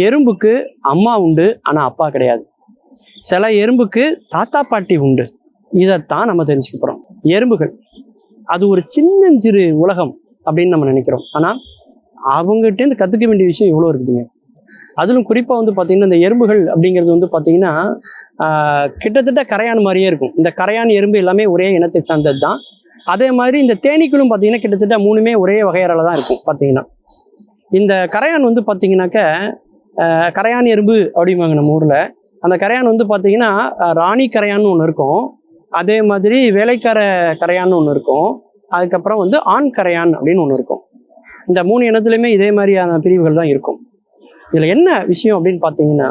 எறும்புக்கு அம்மா உண்டு, ஆனால் அப்பா கிடையாது. சில எறும்புக்கு தாத்தா பாட்டி உண்டு. இதைத்தான் நம்ம தெரிஞ்சுக்க போகிறோம். எறும்புகள் அது ஒரு சின்னஞ்சிறு உலகம் அப்படின்னு நம்ம நினைக்கிறோம். ஆனால் அவங்ககிட்டேருந்து கற்றுக்க வேண்டிய விஷயம் எவ்வளோ இருக்குதுங்க. அதிலும் குறிப்பாக வந்து பார்த்திங்கன்னா இந்த எறும்புகள் அப்படிங்கிறது வந்து பார்த்திங்கன்னா கிட்டத்தட்ட கரையான் மாதிரியே இருக்கும். இந்த கரையான் எறும்பு எல்லாமே ஒரே இனத்தை சார்ந்தது தான். அதே மாதிரி இந்த தேனீக்களும் பார்த்திங்கன்னா கிட்டத்தட்ட மூணுமே ஒரே வகையறையில் தான் இருக்கும். பார்த்திங்கன்னா இந்த கரையான் வந்து பார்த்திங்கனாக்க கரையான் எறும்பு அப்படிம்பாங்க நம்ம ஊரில். அந்த கரையான் வந்து பார்த்திங்கன்னா ராணி கரையான்னு ஒன்று இருக்கும், அதே மாதிரி வேலைக்கார கரையான்னு ஒன்று இருக்கும், அதுக்கப்புறம் வந்து ஆண் கரையான் அப்படின்னு ஒன்று இருக்கும். இந்த 3 இனத்துலையுமே இதே மாதிரியான பிரிவுகள் தான் இருக்கும். இதில் என்ன விஷயம் அப்படின்னு பார்த்தீங்கன்னா,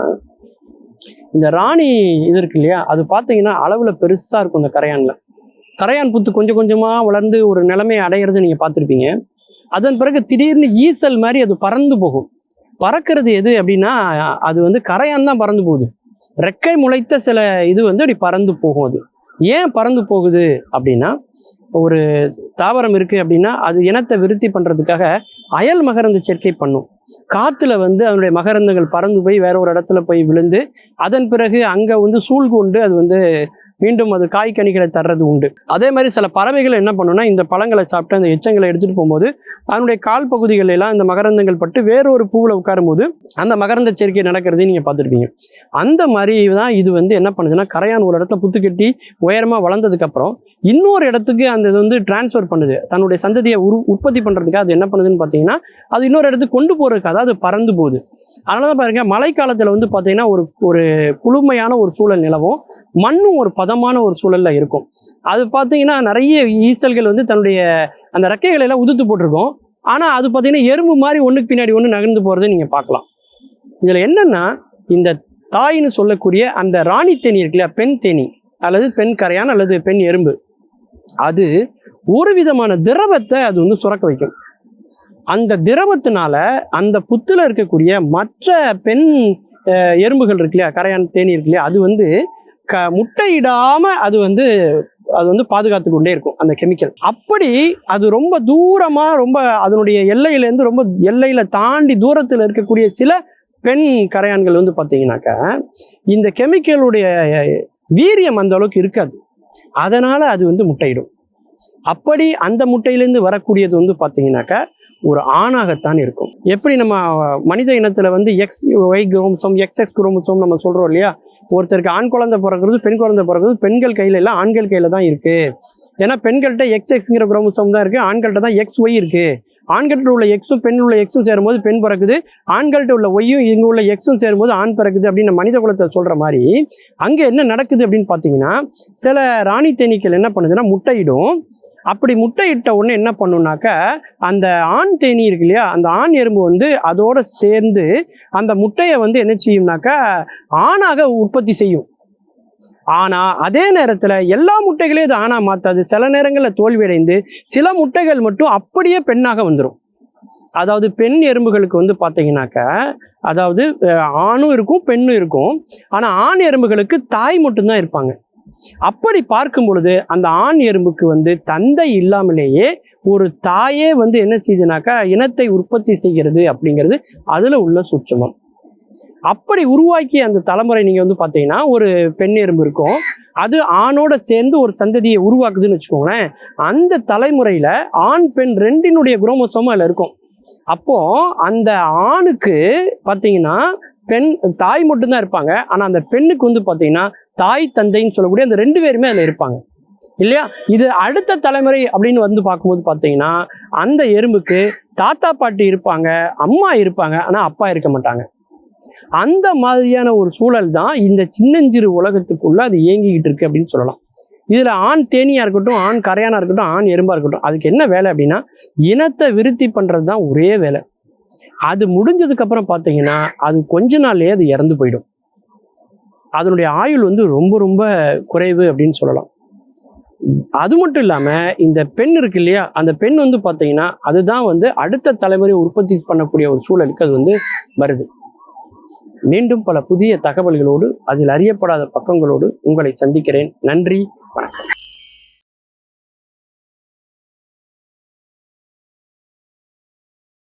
இந்த ராணி இது இருக்கு இல்லையா, அது பார்த்தீங்கன்னா அளவில் பெருசாக இருக்கும். இந்த கரையானில் கரையான் புத்து கொஞ்சம் கொஞ்சமாக வளர்ந்து ஒரு நிலைமை அடையிறது நீங்கள் பார்த்துருப்பீங்க. அதன் பிறகு திடீர்னு ஈசல் மாதிரி அது பறந்து போகும். பறக்கிறது எது அப்படின்னா, அது வந்து கரையான் தான் பறந்து போகுது. ரெக்கை முளைத்த சில இது வந்து அப்படி பறந்து போகும். அது ஏன் பறந்து போகுது அப்படின்னா, ஒரு தாவரம் இருக்குது அப்படின்னா அது இனத்தை விருத்தி பண்ணுறதுக்காக அயல் மகரந்த சேர்க்கை பண்ணும். காற்றுல வந்து அதனுடைய மகரந்தங்கள் பறந்து போய் வேற ஒரு இடத்துல போய் விழுந்து அதன் பிறகு அங்கே வந்து சூழ்கொண்டு அது வந்து மீண்டும் அது காய்கனிகளை தர்றது உண்டு. அதே மாதிரி சில பறவைகள் என்ன பண்ணுன்னா, இந்த பழங்களை சாப்பிட்டு அந்த எச்சங்களை எடுத்துகிட்டு போகும்போது அதனுடைய கால் பகுதிகள் எல்லாம் இந்த மகரந்தங்கள் பட்டு வேறொரு பூவில் உட்காரும் போது அந்த மகரந்த சேர்க்கை நடக்கிறதையும் நீங்கள் பார்த்துருப்பீங்க. அந்த மாதிரி தான் இது வந்து என்ன பண்ணுதுன்னா, கரையான் ஒரு இடத்துல புத்து கட்டி உயரமாக வளர்ந்ததுக்கப்புறம் இன்னொரு இடத்துக்கு அந்த இது வந்து டிரான்ஸ்ஃபர் பண்ணுது. தன்னுடைய சந்ததியை உற்பத்தி பண்ணுறதுக்காக அது என்ன பண்ணுதுன்னு பார்த்தீங்கன்னா, அது இன்னொரு இடத்துக்கு கொண்டு போகிறதுக்காக அது பறந்து போகுது. அதனால தான் பாருங்கள், மழைக்காலத்தில் வந்து பார்த்தீங்கன்னா ஒரு குளுமையான ஒரு சூழல் நிலவும், மண்ணும் ஒரு பதமான ஒரு சூழலில் இருக்கும். அது பார்த்தீங்கன்னா நிறைய ஈசல்கள் வந்து தன்னுடைய அந்த ரெக்கைகளை எல்லாம் உதுத்து போட்டிருக்கும். ஆனால் அது பார்த்தீங்கன்னா எறும்பு மாதிரி ஒன்றுக்கு பின்னாடி ஒன்று நகர்ந்து போகிறத நீங்கள் பார்க்கலாம். இதில் என்னென்னா, இந்த தாயின்னு சொல்லக்கூடிய அந்த ராணி தேனி இருக்கு இல்லையா, பெண் தேனி அல்லது பெண் கரையான் அல்லது பெண் எறும்பு, அது ஒரு விதமான திரவத்தை அது வந்து சுரக்க வைக்கும். அந்த திரவத்தினால அந்த புத்தில் இருக்கக்கூடிய மற்ற பெண் எறும்புகள் இருக்கு இல்லையா, கரையான் தேனி இருக்கு இல்லையா, அது வந்து முட்டையிடாமல் அது வந்து பாதுகாத்து கொண்டே இருக்கும் அந்த கெமிக்கல். அப்படி அது ரொம்ப தூரமாக ரொம்ப அதனுடைய எல்லையிலேருந்து ரொம்ப எல்லையில் தாண்டி தூரத்தில் இருக்கக்கூடிய சில பெண் கரையான்கள் வந்து பார்த்தீங்கன்னாக்கா இந்த கெமிக்கலுடைய வீரியம் அந்த அளவுக்கு இருக்காது. அதனால் அது வந்து முட்டையிடும். அப்படி அந்த முட்டையிலேருந்து வரக்கூடியது வந்து பார்த்தீங்கன்னாக்கா ஒரு ஆணாகத்தான் இருக்கும். எப்படி நம்ம மனித இனத்தில் வந்து XY குரோமோசோம் XX குரோமோசோம் நம்ம சொல்கிறோம் இல்லையா, ஒருத்தருக்கு ஆண் குழந்தை பிறக்கிறது பெண் குழந்தை பிறக்கிறது பெண்கள் கையில் இல்லை, ஆண்கள் கையில் தான் இருக்குது. ஏன்னா பெண்கள்கிட்ட XXங்கிற குரோமோசோம் தான் இருக்குது, ஆண்கள்கிட்ட தான் XY இருக்குது. ஆண்கள்கிட்ட உள்ள எக்ஸும் பெண் உள்ள எக்ஸும் சேரும்போது பெண் பிறக்குது, ஆண்கள்கிட்ட உள்ள ஒய்யும் இங்கே உள்ள எக்ஸும் சேரும்போது ஆண் பிறக்குது அப்படின்னு மனித குலத்தை சொல்கிற மாதிரி அங்கே என்ன நடக்குது அப்படின்னு பார்த்தீங்கன்னா, சில ராணி தேனீக்கள் என்ன பண்ணுதுன்னா முட்டையிடும். அப்படி முட்டையிட்ட உடனே என்ன பண்ணுனாக்கா, அந்த ஆண் தேனி இருக்கு இல்லையா, அந்த ஆண் எறும்பு வந்து அதோடு சேர்ந்து அந்த முட்டையை வந்து என்ன செய்யும்னாக்கா ஆணாக உற்பத்தி செய்யும். ஆனால் அதே நேரத்தில் எல்லா முட்டைகளையும் அது ஆணாக மாற்றாது. சில நேரங்களில் தோல்வியடைந்து சில முட்டைகள் மட்டும் அப்படியே பெண்ணாக வந்துடும். அதாவது பெண் எறும்புகளுக்கு வந்து பார்த்தீங்கன்னாக்கா, அதாவது ஆணும் இருக்கும் பெண்ணும் இருக்கும். ஆனால் ஆண் எறும்புகளுக்கு தாய் மட்டும்தான் இருப்பாங்க. அப்படி பார்க்கும் பொழுது அந்த ஆண் எறும்புக்கு வந்து தந்தை இல்லாமலேயே ஒரு தாயே வந்து என்ன செய்யுதுனாக்கா இனத்தை உற்பத்தி செய்கிறது அப்படிங்கிறது அதில் உள்ள சூட்சமம். அப்படி உருவாக்கி அந்த தலைமுறை நீங்கள் வந்து பார்த்தீங்கன்னா ஒரு பெண் எறும்பு இருக்கும், அது ஆணோட சேர்ந்து ஒரு சந்ததியை உருவாக்குதுன்னு வச்சுக்கோங்களேன். அந்த தலைமுறையில் ஆண் பெண் ரெண்டினுடைய குரோமோசோமும் அதில் இருக்கும். அப்போது அந்த ஆணுக்கு பார்த்தீங்கன்னா பெண் தாய் மட்டும்தான் இருப்பாங்க. ஆனால் அந்த பெண்ணுக்கு வந்து பார்த்தீங்கன்னா தாய் தந்தைன்னு சொல்லக்கூடிய அந்த 2 பேருமே அதில் இருப்பாங்க இல்லையா. இது அடுத்த தலைமுறை அப்படின்னு வந்து பார்க்கும்போது பார்த்தீங்கன்னா அந்த எறும்புக்கு தாத்தா பாட்டி இருப்பாங்க, அம்மா இருப்பாங்க, ஆனால் அப்பா இருக்க மாட்டாங்க. அந்த மாதிரியான ஒரு சூழல் தான் இந்த சின்னஞ்சிறு உலகத்துக்குள்ள அது இயங்கிக்கிட்டு இருக்கு அப்படின்னு சொல்லலாம். இதில் ஆண் தேனியாக இருக்கட்டும், ஆண் கரையானாக இருக்கட்டும், ஆண் எறும்பாக இருக்கட்டும், அதுக்கு என்ன வேலை அப்படின்னா இனத்தை விருத்தி பண்ணுறது தான் ஒரே வேலை. அது முடிஞ்சதுக்கப்புறம் பார்த்தீங்கன்னா அது கொஞ்ச நாள்லேயே அது இறந்து போயிடும். அதனுடைய ஆயுள் வந்து ரொம்ப ரொம்ப குறைவு அப்படின்னு சொல்லலாம். அது மட்டும் இல்லாமல் இந்த பெண் இருக்கு இல்லையா, அந்த பெண் வந்து பார்த்தீங்கன்னா அதுதான் வந்து அடுத்த தலைமுறை உற்பத்தி பண்ணக்கூடிய ஒரு சூழலுக்கு அது வந்து வருது. மீண்டும் பல புதிய தகவல்களோடு அதில் அறியப்படாத பக்கங்களோடு உங்களை சந்திக்கிறேன். நன்றி, வணக்கம்.